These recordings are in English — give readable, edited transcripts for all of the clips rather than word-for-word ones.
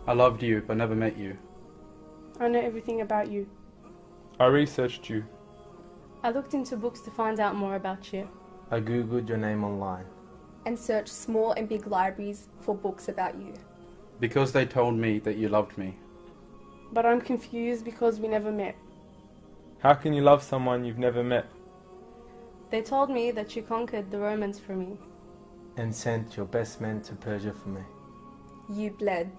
I loved you but never met you. I know everything about you. I researched you. I looked into books to find out more about you. I googled your name online. And searched small and big libraries for books about you. Because they told me that you loved me. But I'm confused because we never met. How can you love someone you've never met? They told me that you conquered the Romans for me. And sent your best men to Persia for me. You bled.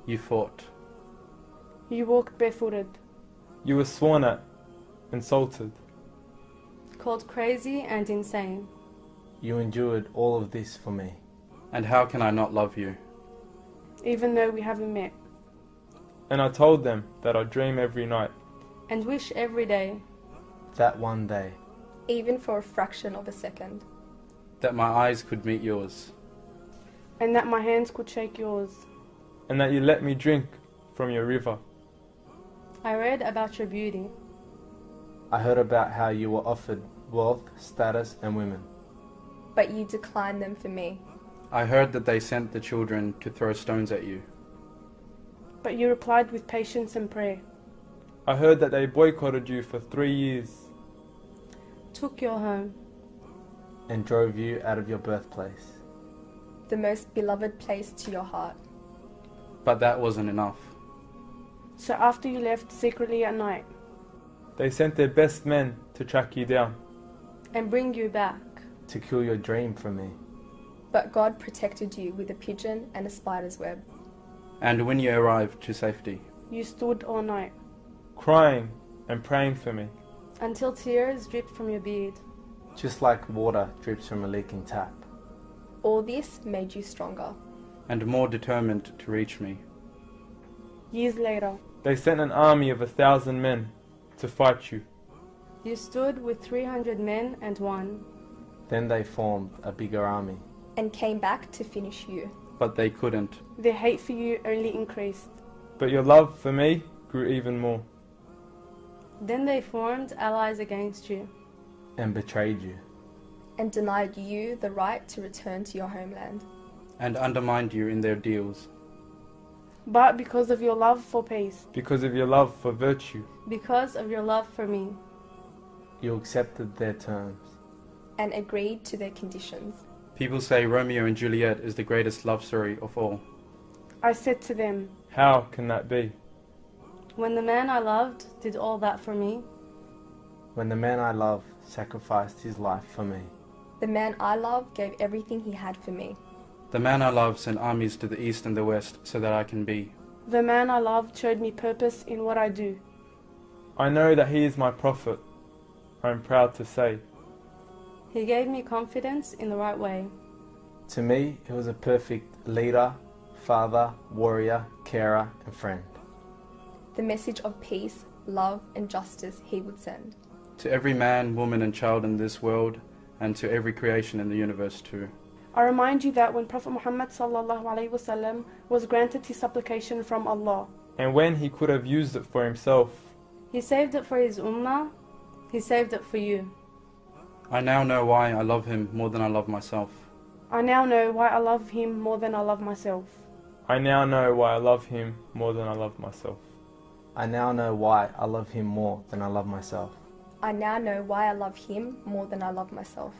You fought. You walked barefooted. You were sworn at, insulted. Called crazy and insane. You endured all of this for me. And how can I not love you? Even though we haven't met. And I told them that I dream every night. And wish every day. That one day. Even for a fraction of a second. That my eyes could meet yours. And that my hands could shake yours. And that you let me drink from your river. I read about your beauty. I heard about how you were offered wealth, status, and women. But you declined them for me. I heard that they sent the children to throw stones at you. But you replied with patience and prayer. I heard that they boycotted you for 3 years. Took your home. And drove you out of your birthplace. The most beloved place to your heart. But that wasn't enough. So after you left secretly at night. They sent their best men to track you down. And bring you back. To kill your dream from me. But God protected you with a pigeon and a spider's web. And when you arrived to safety. You stood all night. Crying and praying for me. Until tears dripped from your beard. Just like water drips from a leaking tap. All this made you stronger. And more determined to reach me. Years later. They sent an army of 1,000 men to fight you. You stood with 300 men and won. Then they formed a bigger army. And came back to finish you. But they couldn't. Their hate for you only increased. But your love for me grew even more. Then they formed allies against you. And betrayed you. And denied you the right to return to your homeland. And undermined you in their deals. But because of your love for peace. Because of your love for virtue. Because of your love for me. You accepted their terms. And agreed to their conditions. People say Romeo and Juliet is the greatest love story of all. I said to them, how can that be? When the man I loved did all that for me. When the man I love sacrificed his life for me. The man I love gave everything he had for me. The man I love sent armies to the east and the west so that I can be. The man I loved showed me purpose in what I do. I know that he is my prophet. I am proud to say. He gave me confidence in the right way. To me, he was a perfect leader, father, warrior, carer, and friend. The message of peace, love, and justice he would send. To every man, woman, and child in this world, and to every creation in the universe too. I remind you that when Prophet Muhammad ﷺ was granted his supplication from Allah, and when he could have used it for himself, he saved it for his ummah, he saved it for you. I now know why I love him more than I love myself. I now know why I love him more than I love myself. I now know why I love him more than I love myself. I now know why I love him more than I love myself. I now know why I love him more than I love myself.